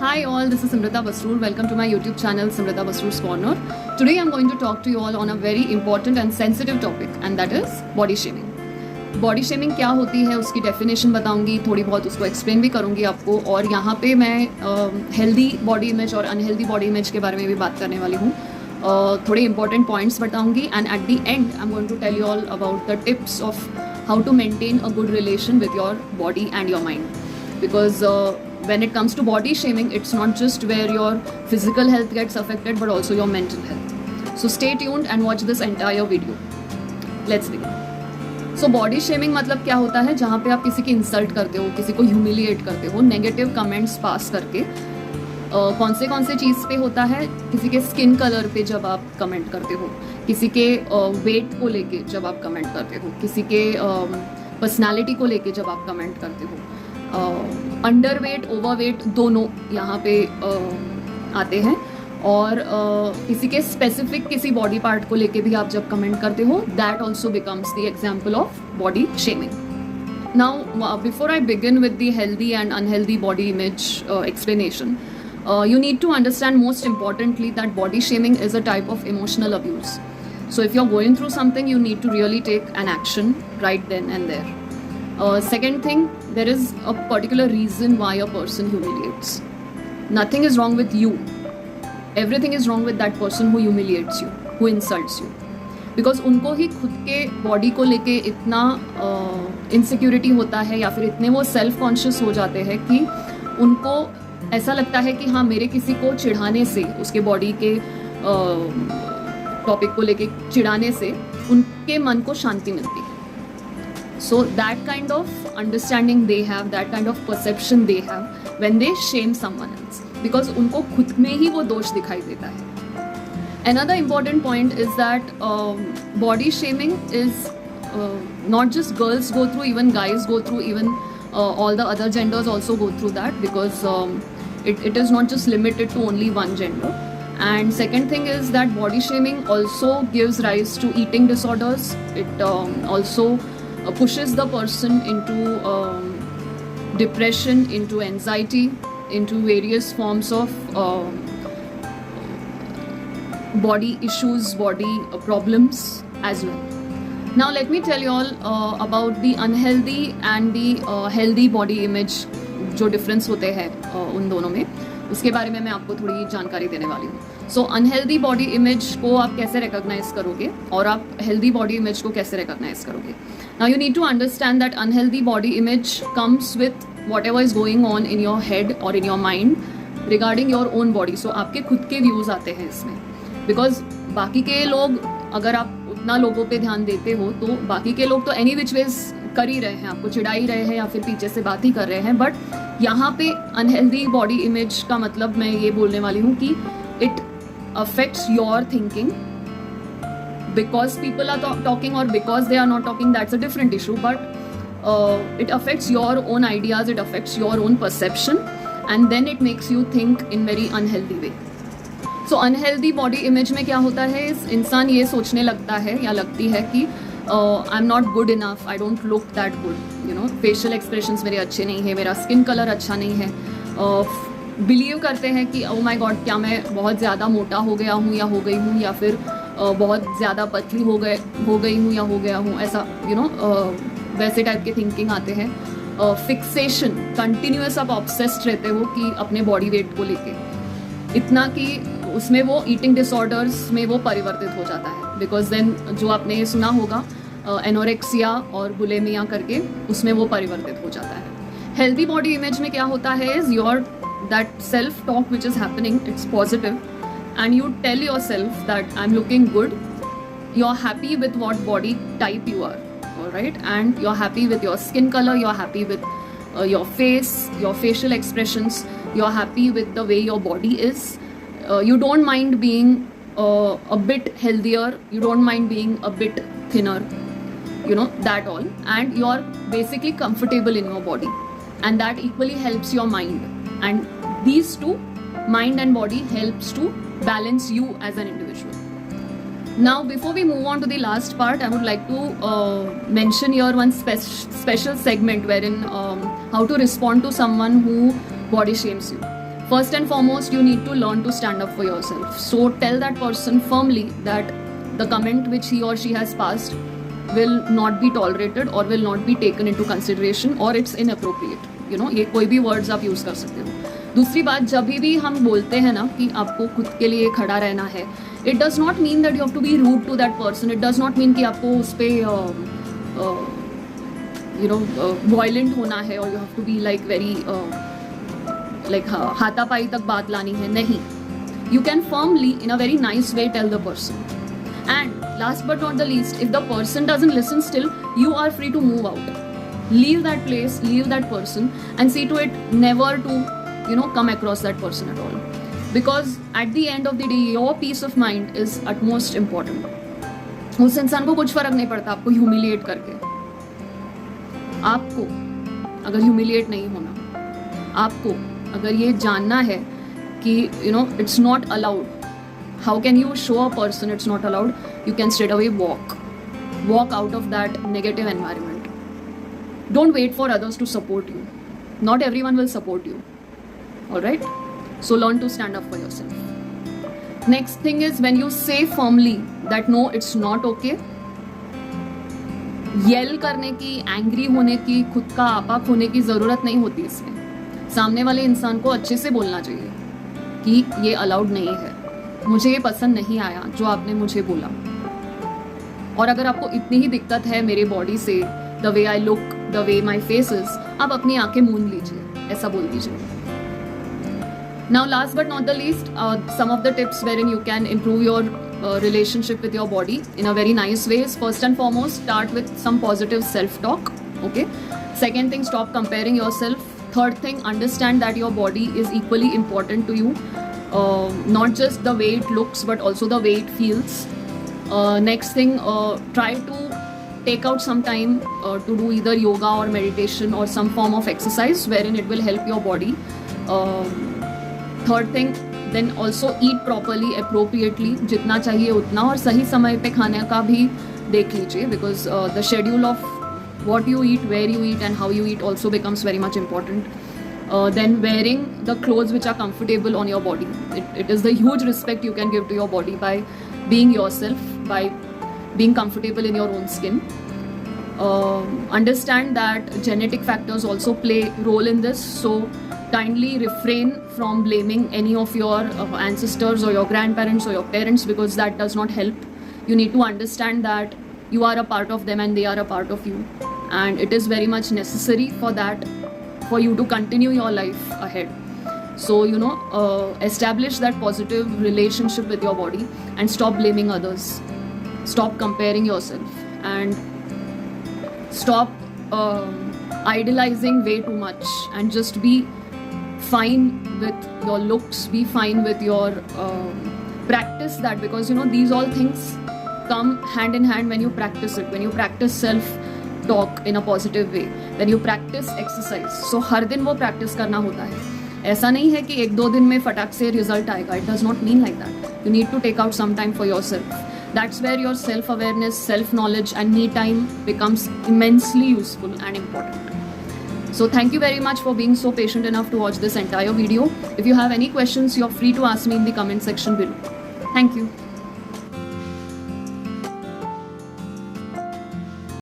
Hi all, this is Simrita Basroor. Welcome to my YouTube channel Simrita Basroor's Corner. Today I'm going to talk to you all on a very important and sensitive topic, and that is body shaming. Body shaming क्या होती है उसकी definition बताऊंगी, थोड़ी बहुत उसको explain भी करूंगी आपको, और यहाँ पे मैं हेल्दी बॉडी इमेज और अनहेल्दी बॉडी इमेज के बारे में भी बात करने वाली हूँ. थोड़े इंपॉर्टेंट पॉइंट्स बताऊंगी, and at the end I am going to tell you all about the tips of how to maintain a good relation with your body and your mind. Because when it comes to body shaming, it's not just where your physical health gets affected but also your mental health. So stay tuned and watch this entire video. Let's begin. So body shaming मतलब क्या होता है? जहाँ पे आप किसी की insult करते हो, किसी को ह्यूमिलिएट करते हो, नेगेटिव कमेंट्स पास करके. कौन से चीज़ पे होता है? किसी के स्किन कलर पे जब आप कमेंट करते हो, किसी के वेट को लेके जब आप कमेंट करते हो, किसी के पर्सनालिटी को लेके जब आप कमेंट करते हो. अंडर वेट ओवर वेट दोनों यहाँ पे आते हैं, और किसी के स्पेसिफिक किसी बॉडी पार्ट को लेके भी आप जब कमेंट करते हो, that also becomes the example of body shaming. Now before I begin with the healthy and unhealthy body image explanation, you need to understand most importantly that body shaming is a type of emotional abuse. So if you're going through something, you need to really take an action right then and there. Second thing, there is a particular reason why a person humiliates. Nothing is wrong with you. Everything is wrong with that person who humiliates you, who insults you. Because उनको ही खुद के body को लेके इतना insecurity होता है, या फिर इतने वो सेल्फ कॉन्शियस हो जाते हैं कि उनको ऐसा लगता है कि हाँ, मेरे किसी को चिढ़ाने से, उसके बॉडी के टॉपिक को लेके चिढ़ाने से उनके मन को शांति मिलती है. So that kind of understanding they have, that kind of perception they have when they shame someone else, because उनको खुद में ही वो दोष दिखाई देता है. Another important point is that body shaming is not just girls go through, even guys go through, even all the other genders also go through that, because it is not just limited to only one gender. And second thing is that body shaming also gives rise to eating disorders. It also pushes the person into depression, into anxiety, into various forms of body issues, body problems as well. Now let me tell you all about the unhealthy and the healthy body image, जो difference होते हैं उन दोनों में, उसके बारे में मैं आपको थोड़ी जानकारी देने वाली हूँ. सो अनहेल्दी बॉडी इमेज को आप कैसे रिकॉग्नाइज करोगे और आप हेल्दी बॉडी इमेज को कैसे रिकॉग्नाइज करोगे. Now you need to understand that unhealthy body image comes with whatever is going on in your head और in your mind regarding your own body. So आपके खुद के views आते हैं इसमें, बिकॉज बाकी के लोग, अगर आप उतना लोगों पे ध्यान देते हो तो बाकी के लोग तो एनी विच वेज कर ही रहे हैं, आपको चिढ़ा ही रहे हैं या फिर पीछे से बात ही कर रहे हैं. बट यहाँ पे अनहेल्दी बॉडी इमेज का मतलब मैं ये बोलने वाली हूँ कि it affects your thinking. Because people are talking or because they are not talking, that's a different issue, but it affects your own ideas, it affects your own perception, and then it makes you think in very unhealthy way. So unhealthy body image में क्या होता है, इंसान ये सोचने लगता है या लगती है कि I'm not good enough, I don't look that good, you know, facial expressions मेरे अच्छे नहीं है, मेरा skin color अच्छा नहीं है, बिलीव करते हैं कि ओ माय गॉड, क्या मैं बहुत ज़्यादा मोटा हो गया हूँ या हो गई हूँ, या फिर बहुत ज़्यादा पतली हो गई हूँ या हो गया हूँ, ऐसा यू नो वैसे टाइप के थिंकिंग आते हैं. फिक्सेशन, कंटिन्यूस आप ऑब्सेस्ड रहते हो कि अपने बॉडी वेट को लेके, इतना कि उसमें वो ईटिंग डिसऑर्डर्स में वो परिवर्तित हो जाता है. बिकॉज देन जो आपने सुना होगा एनोरेक्सिया और बुलिमिया करके, उसमें वो परिवर्तित हो जाता है. हेल्दी बॉडी इमेज में क्या होता है is your that self talk which is happening, it's positive, and you tell yourself that I'm looking good, you're happy with what body type you are, all right, and you're happy with your skin color, you're happy with your face, your facial expressions, you're happy with the way your body is, you don't mind being a bit healthier, you don't mind being a bit thinner, you know, that all, and you're basically comfortable in your body, and that equally helps your mind. And these two, mind and body, helps to balance you as an individual. Now before we move on to the last part, I would like to mention here one special segment wherein how to respond to someone who body shames you. First and foremost, you need to learn to stand up for yourself. So tell that person firmly that the comment which he or she has passed will not be tolerated or will not be taken into consideration or it's inappropriate. You know, ये कोई भी words आप use कर सकते हो. दूसरी बात, जब भी हम बोलते हैं ना कि आपको खुद के लिए खड़ा रहना है, it does not mean that you have to be rude to that person. It does not mean कि आपको उस पर violent होना है or you have to be like very हाथापाई तक बात लानी है. नहीं, you can firmly in a very nice way tell the person. And last but not the least, if the person doesn't listen still, you are free to move out. Leave that place, leave that person and see to it never to come across that person at all. Because at the end of the day, your peace of mind is utmost important. उस इंसान को कुछ फर्क नहीं पड़ता आपको humiliate करके. आपको अगर ह्यूमिलिएट नहीं होना, आपको अगर ये जानना है कि it's not allowed, how can you show a person it's not allowed? You can straight away walk out of that negative environment. Don't wait for others to support you. Not everyone will support you. All right? So learn to stand up for yourself. Next thing is, when you say firmly that no, it's not okay, yell करने की, angry होने की, खुद का आपा खोने की ज़रूरत नहीं होती इसमें. सामने वाले इंसान को अच्छे से बोलना चाहिए कि ये अलाउड नहीं है, मुझे ये पसंद नहीं आया जो आपने मुझे बोला. और अगर आपको इतनी ही दिक्कत है मेरे बॉडी से, the way I look, the way my face is, आप अपनी आंखें मूंद लीजिए, ऐसा बोल दीजिए. Now last but not the least, some of the tips wherein you can improve your relationship with your body in a very nice way is, first and foremost, start with some positive self-talk. Okay. Second thing, stop comparing yourself. Third thing, understand that your body is equally important to you. Not just the way it looks, but also the way it feels. Next thing, try to take out some time to do either yoga or meditation or some form of exercise wherein it will help your body. Third thing, then also eat properly, appropriately, जितना चाहिए उतना, और सही समय पे खाने का भी देख लीजिए, because the schedule of what you eat, where you eat and how you eat also becomes very much important. Then wearing the clothes which are comfortable on your body. It is the huge respect you can give to your body by being yourself, by being comfortable in your own skin. Understand that genetic factors also play role in this, so kindly refrain from blaming any of your ancestors or your grandparents or your parents, because that does not help. You need to understand that you are a part of them and they are a part of you, and it is very much necessary for that, for you to continue your life ahead. So establish that positive relationship with your body and stop blaming others, stop comparing yourself, and stop idolizing way too much, and just be fine with your looks, be fine with your practice that, because these all things come hand in hand when you practice it, when you practice self talk in a positive way, when you practice exercise. So हर दिन वो practice करना होता है. ऐसा नहीं है कि 1-2 दिन में फटाक से रिजल्ट आएगा. It does not mean like that. You need to take out some time for yourself. That's where your self awareness, self knowledge and me time becomes immensely useful and important. So thank you very much for being so patient enough to watch this entire video. If you have any questions, you're free to ask me in the comment section below. Thank you.